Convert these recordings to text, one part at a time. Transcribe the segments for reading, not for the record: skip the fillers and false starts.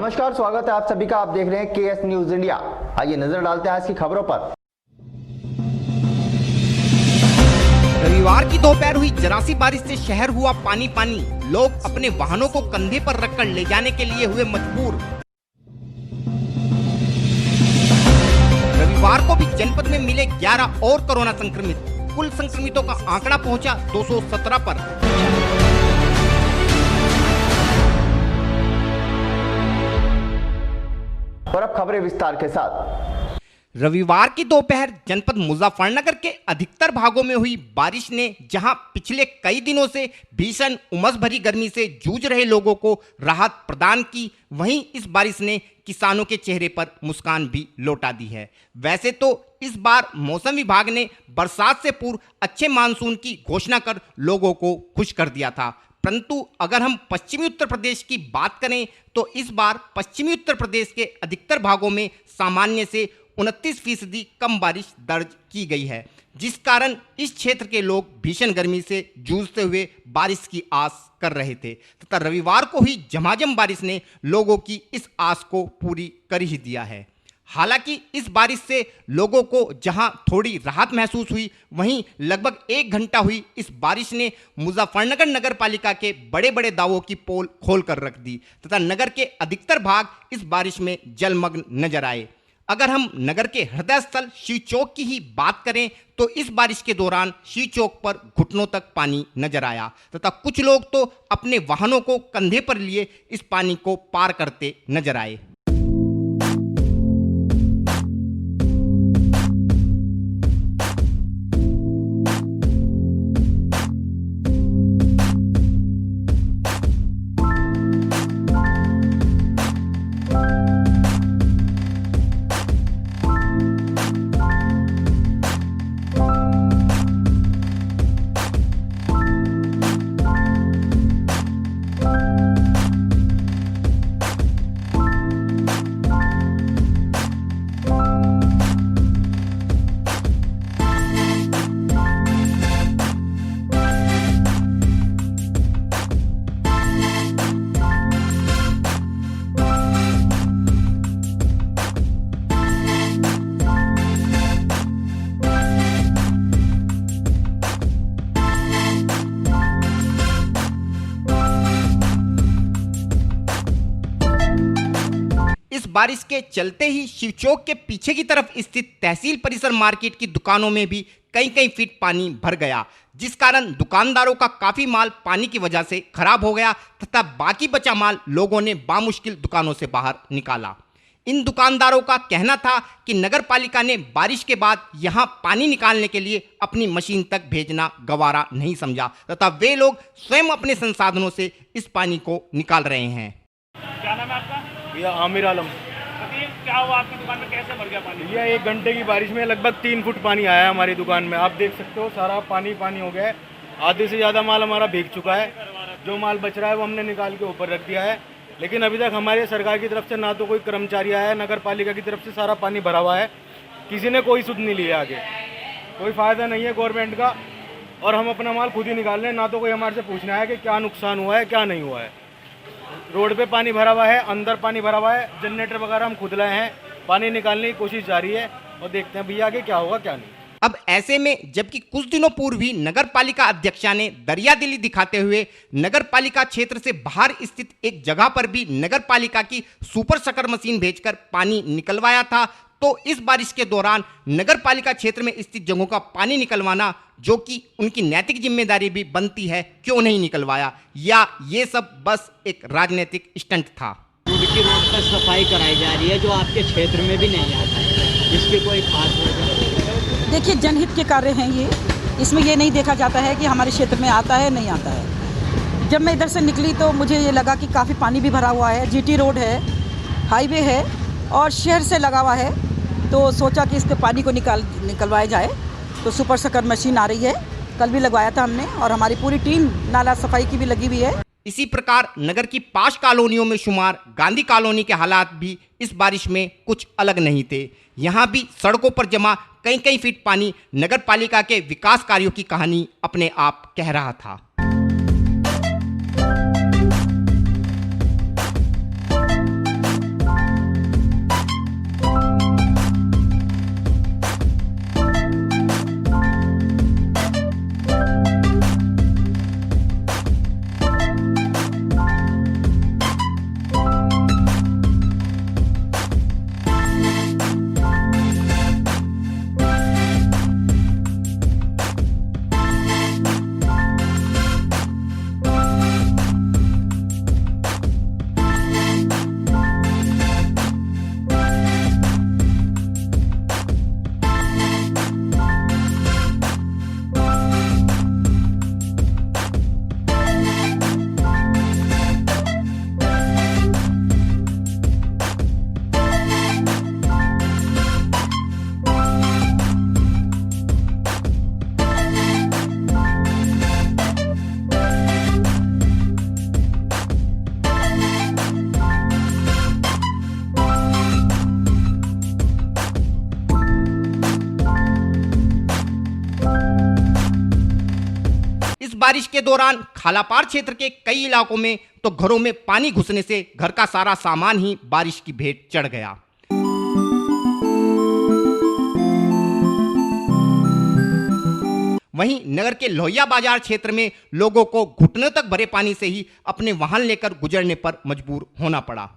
नमस्कार, स्वागत है आप सभी का। आप देख रहे हैं केएस न्यूज इंडिया। आइए नजर डालते हैं आज की खबरों पर। रविवार की दोपहर हुई जरासी बारिश से शहर हुआ पानी पानी। लोग अपने वाहनों को कंधे पर रखकर ले जाने के लिए हुए मजबूर। रविवार को भी जनपद में मिले 11 और कोरोना संक्रमित। कुल संक्रमितों का आंकड़ा पहुंचा 217 पर। और अब खबरें विस्तार के साथ। रविवार की दोपहर जनपद मुजफ्फरनगर के अधिकतर भागों में हुई बारिश ने जहां पिछले कई दिनों से भीषण उमस भरी गर्मी से जूझ रहे लोगों को राहत प्रदान की, वहीं इस बारिश ने किसानों के चेहरे पर मुस्कान भी लौटा दी है। वैसे तो इस बार मौसम विभाग ने बरसात से पूर्व अच्छे मानसून की घोषणा कर लोगों को खुश कर दिया था, परंतु अगर हम पश्चिमी उत्तर प्रदेश की बात करें तो इस बार पश्चिमी उत्तर प्रदेश के अधिकतर भागों में सामान्य से 29% कम बारिश दर्ज की गई है, जिस कारण इस क्षेत्र के लोग भीषण गर्मी से जूझते हुए बारिश की आस कर रहे थे तथा रविवार को ही झमाझम बारिश ने लोगों की इस आस को पूरी कर ही दिया है। हालांकि इस बारिश से लोगों को जहां थोड़ी राहत महसूस हुई, वहीं लगभग 1 घंटा हुई इस बारिश ने मुजफ्फरनगर नगर पालिका के बड़े बड़े दावों की पोल खोल कर रख दी तथा नगर के अधिकतर भाग इस बारिश में जलमग्न नजर आए। अगर हम नगर के हृदय स्थल शिव चौक की ही बात करें तो इस बारिश के दौरान शिव चौक पर घुटनों तक पानी नजर आया तथा कुछ लोग तो अपने वाहनों को कंधे पर लिए इस पानी को पार करते नजर आए। इस बारिश के चलते ही शिव चौक के पीछे की तरफ स्थित तहसील परिसर मार्केट की दुकानों में भी कई फीट पानी भर गया, जिस कारण दुकानदारों का काफी माल पानी की वजह से खराब हो गया तथा बाकी बचा माल लोगों ने बामुश्किल दुकानों से बाहर निकाला। इन दुकानदारों का कहना था कि नगर पालिका ने बारिश के बाद यहां पानी निकालने के लिए अपनी मशीन तक भेजना गवारा नहीं समझा तथा वे लोग स्वयं अपने संसाधनों से इस पानी को निकाल रहे हैं। क्या नाम है आपका? भैया आमिर आलम। क्या हुआ आपकी दुकान में, कैसे भर गया पानी? भैया 1 घंटे की बारिश में लगभग 3 फुट पानी आया है हमारी दुकान में। आप देख सकते हो सारा पानी हो गया है। आधे से ज़्यादा माल हमारा भीग चुका है। जो माल बच रहा है वो हमने निकाल के ऊपर रख दिया है, लेकिन अभी तक हमारे सरकार की तरफ से ना तो कोई कर्मचारी आया है, नगर पालिका की तरफ से सारा पानी भरा हुआ है। किसी ने कोई सुध नहीं लिया, आगे कोई फ़ायदा नहीं है गवर्नमेंट का, और हम अपना माल खुद ही निकाल रहे हैं। ना तो कोई हमारे से पूछना है कि क्या नुकसान हुआ है क्या नहीं हुआ है। रोड पे पानी भरा हुआ है, अंदर पानी भरा हुआ है, जनरेटर वगैरह हम खुद लाए हैं। पानी निकालने की कोशिश जारी है और देखते हैं भैया आगे क्या होगा क्या नहीं। अब ऐसे में जबकि कुछ दिनों पूर्व ही नगर पालिका अध्यक्षा ने दरियादिली दिखाते हुए नगर पालिका क्षेत्र से बाहर स्थित एक जगह पर भी नगर पालिका की सुपर शकर मशीन भेजकर पानी निकलवाया था, तो इस बारिश के दौरान नगर पालिका क्षेत्र में स्थित जगहों का पानी निकलवाना, जो कि उनकी नैतिक जिम्मेदारी भी बनती है, क्यों नहीं निकलवाया, या ये सब बस एक राजनीतिक स्टंट था? रोड पर सफाई कराई जा रही है जो आपके क्षेत्र में भी नहीं आता है, इसकी कोई खास वजह? देखिए, जनहित के कार्य हैं ये, इसमें ये नहीं देखा जाता है कि हमारे क्षेत्र में आता है नहीं आता है। जब मैं इधर से निकली तो मुझे ये लगा कि काफ़ी पानी भी भरा हुआ है, जीटी रोड है, हाईवे है और शहर से लगा हुआ है, तो सोचा कि इसके पानी को निकलवाया जाए। तो सुपर शकर मशीन आ रही है, कल भी लगवाया था हमने, और हमारी पूरी टीम नाला सफाई की भी लगी हुई है। इसी प्रकार नगर की 5 कॉलोनियों में शुमार गांधी कॉलोनी के हालात भी इस बारिश में कुछ अलग नहीं थे। यहाँ भी सड़कों पर जमा कई फीट पानी नगर पालिका के विकास कार्यों की कहानी अपने आप कह रहा था। बारिश के दौरान खालापार क्षेत्र के कई इलाकों में तो घरों में पानी घुसने से घर का सारा सामान ही बारिश की भेंट चढ़ गया। वहीं नगर के लोहिया बाजार क्षेत्र में लोगों को घुटनों तक भरे पानी से ही अपने वाहन लेकर गुजरने पर मजबूर होना पड़ा।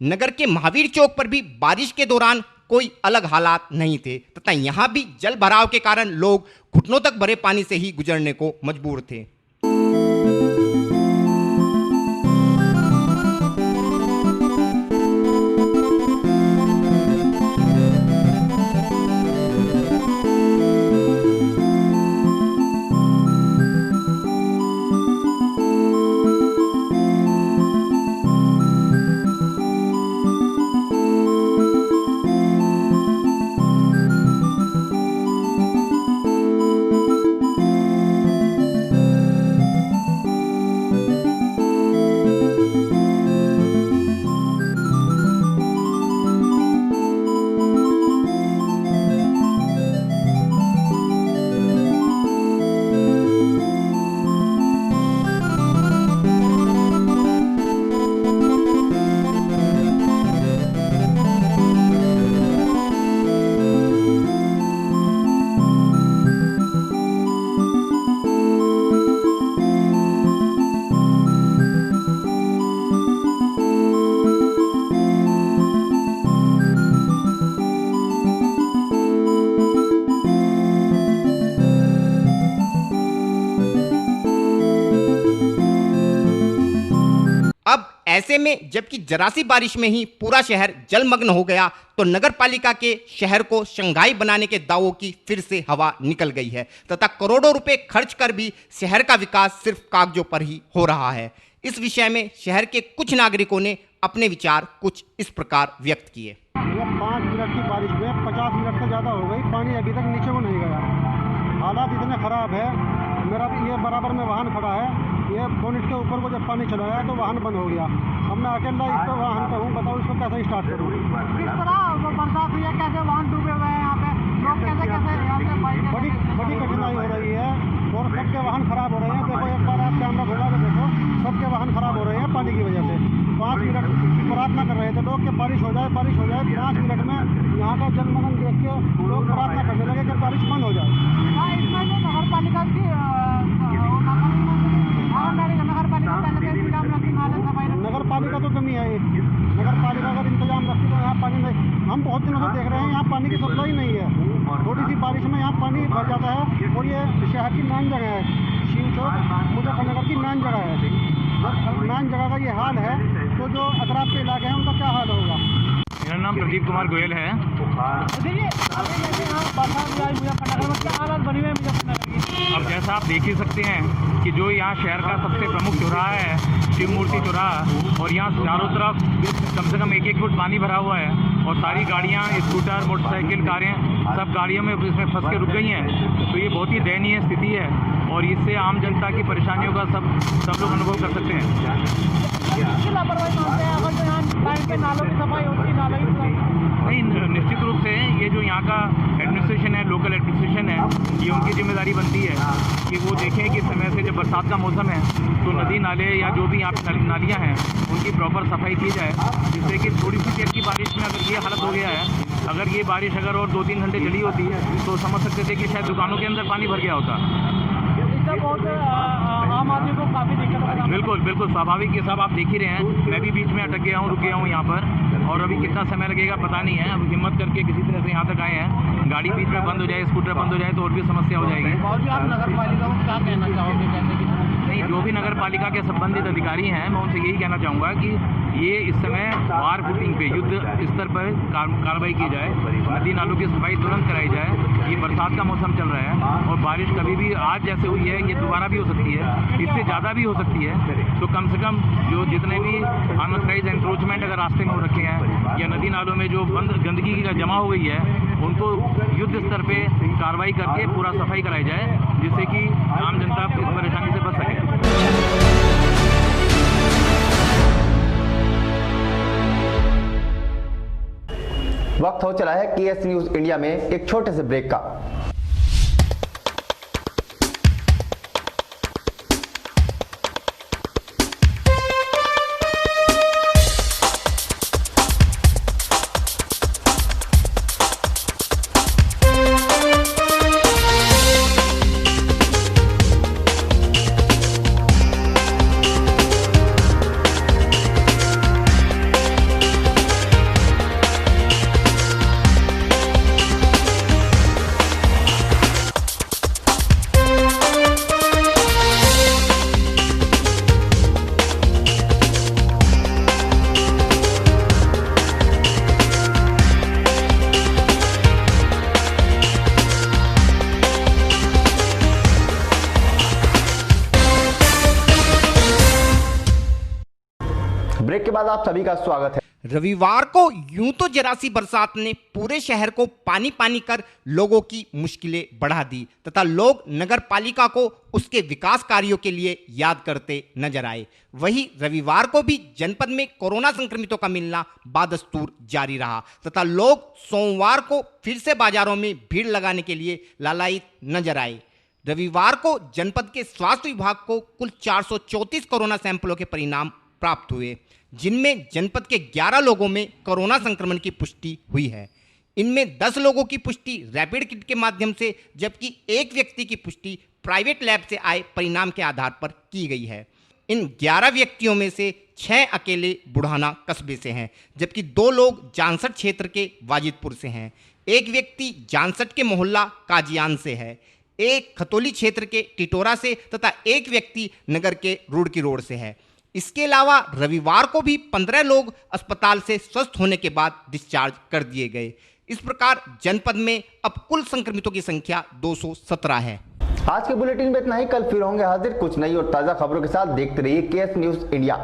नगर के महावीर चौक पर भी बारिश के दौरान कोई अलग हालात नहीं थे तथा यहां भी जल भराव के कारण लोग घुटनों तक भरे पानी से ही गुजरने को मजबूर थे। अब ऐसे में जबकि जरा सी बारिश में ही पूरा शहर जलमग्न हो गया तो नगर पालिका के शहर को शंघाई बनाने के दावों की फिर से हवा निकल गई है तथा करोड़ों रुपए खर्च कर भी शहर का विकास सिर्फ कागजों पर ही हो रहा है। इस विषय में शहर के कुछ नागरिकों ने अपने विचार कुछ इस प्रकार व्यक्त किए। 5 मिनट की बारिश में 50 मिनट से ज़्यादा हो गई, पानी अभी तक नीचे को नहीं गया। हालात इतने ख़राब है, मेरा ये बराबर में वाहन खड़ा है, ये बोनेट के ऊपर को जब पानी चलाया तो वाहन बंद हो गया। अब मैं अकेला इस पर वाहन पे हूँ, बताओ इसको कैसे स्टार्ट करूँ। किस तरह बरसात हुई है, कैसे वाहन डूबे हुए हैं, यहाँ पे लोग कैसे यहाँ से बड़ी कठिनाई हो रही है और सबके वाहन खराब हो रहे हैं। देखो एक बार आप कैमरा घुमा के देखो, सबके वाहन खराब हो रहे हैं पानी की वजह से। 5 मिनट प्रार्थना कर रहे थे लोग कि बारिश हो जाए, बारिश हो जाए। 5 मिनट में यहाँ का जलमग्न देख के लोग प्रार्थना करने लगे कि बारिश बंद हो जाए। इसमें जो नगर पालिका की नगर पालिका तो कमी है, नगर पालिका अगर इंतजाम रखती तो यहाँ पानी नहीं। हम बहुत दिनों से देख रहे हैं यहाँ पानी की सप्लाई नहीं है। थोड़ी सी बारिश में यहाँ पानी भर जाता है और ये शहर की मेन जगह है, शिव चौक मुजफ्फरनगर की मेन जगह है। मेन जगह का ये हाल है तो जो अतराफ के इलाके हैं उनका क्या हाल होगा। मेरा नाम प्रदीप कुमार गोयल है। अब जैसा आप देख ही सकते हैं कि जो यहाँ शहर का सबसे प्रमुख चौराहा है शिव मूर्ति चौराहा, और यहाँ चारों तरफ कम से कम 1-1 फुट पानी भरा हुआ है और सारी गाड़ियाँ, स्कूटर, मोटरसाइकिल, कारें सब गाड़ियों में इसमें फंस के रुक गई हैं। तो ये बहुत ही दयनीय स्थिति है और इससे आम जनता की परेशानियों का सब लोग अनुभव कर सकते हैं। नहीं, निश्चित रूप से ये जो यहाँ का एडमिनिस्ट्रेशन है, लोकल एडमिनिस्ट्रेशन है, ये उनकी जिम्मेदारी बनती है कि वो देखें कि समय से जब बरसात का मौसम है तो नदी नाले या जो भी यहाँ पे नालियाँ हैं उनकी प्रॉपर सफाई की जाए, जिससे कि थोड़ी सी तेज की बारिश में अगर ये हालत हो गया है, अगर ये बारिश अगर और 2-3 घंटे चली होती तो समझ सकते थे कि शायद दुकानों के अंदर पानी भर गया होता। बहुत आम आदमी को काफ़ी दिक्कत होगा। बिल्कुल बिल्कुल स्वाभाविक ये सब आप देख ही रहे हैं। मैं भी बीच में अटक गया हूँ, रुक गया हूँ यहाँ पर, और अभी कितना समय लगेगा पता नहीं है। अब हिम्मत करके किसी तरह से यहाँ तक आए हैं। गाड़ी बीच में बंद हो जाए, स्कूटर बंद हो जाए तो और भी समस्या हो जाएगी। और भी आप नगर पालिका को क्या कहना चाहोगे? नहीं, जो जो भी नगर पालिका के संबंधित अधिकारी हैं, मैं उनसे यही कहना चाहूँगा कि ये इस समय वार फुटिंग पे युद्ध स्तर पर कार्रवाई की जाए, नदी नालों की सफाई तुरंत कराई जाए। ये बरसात का मौसम चल रहा है और बारिश कभी भी आज जैसे हुई है ये दोबारा भी हो सकती है, इससे ज़्यादा भी हो सकती है। तो कम से कम जो जितने भी अनऑथराइज एंक्रोचमेंट अगर रास्ते में हो रखे हैं या नदी नालों में जो गंदगी का जमा हो गई है, उनको युद्ध स्तर पे कार्रवाई करके पूरा सफाई कराई जाए, जिससे कि आम जनता इस परेशानी से बच सके। वक्त हो चला है केएस न्यूज इंडिया में एक छोटे से ब्रेक का। ब्रेक के बाद आप सभी का स्वागत है। रविवार को यूं तो जरा सी बरसात ने पूरे शहर को पानी पानी कर लोगों की मुश्किलें बढ़ा दी तथा लोग नगर पालिका को उसके विकास कार्यों के लिए याद करते नजर आए। वहीं रविवार को भी जनपद में कोरोना संक्रमितों का मिलना बादस्तूर जारी रहा तथा लोग सोमवार को फिर से बाजारों में भीड़ लगाने के लिए लालायित नजर आए। रविवार को जनपद के स्वास्थ्य विभाग को कुल 434 कोरोना सैंपलों के परिणाम प्राप्त हुए, जिनमें जनपद के 11 लोगों में कोरोना संक्रमण की पुष्टि हुई है। इनमें 10 लोगों की पुष्टि रैपिड किट के माध्यम से, जबकि एक व्यक्ति की पुष्टि प्राइवेट लैब से आए परिणाम के आधार पर की गई है। इन 11 व्यक्तियों में से 6 अकेले बुढ़ाना कस्बे से हैं, जबकि 2 लोग जानसठ क्षेत्र के वाजिदपुर से हैं। एक व्यक्ति जानसठ के मोहल्ला काजियान से है, एक खतौली क्षेत्र के टिटोरा से तथा एक व्यक्ति नगर के रुड़की रोड से है। इसके अलावा रविवार को भी 15 लोग अस्पताल से स्वस्थ होने के बाद डिस्चार्ज कर दिए गए। इस प्रकार जनपद में अब कुल संक्रमितों की संख्या 217 है। आज के बुलेटिन में इतना ही। कल फिर होंगे हाजिर कुछ नई और ताजा खबरों के साथ। देखते रहिए केएस न्यूज इंडिया।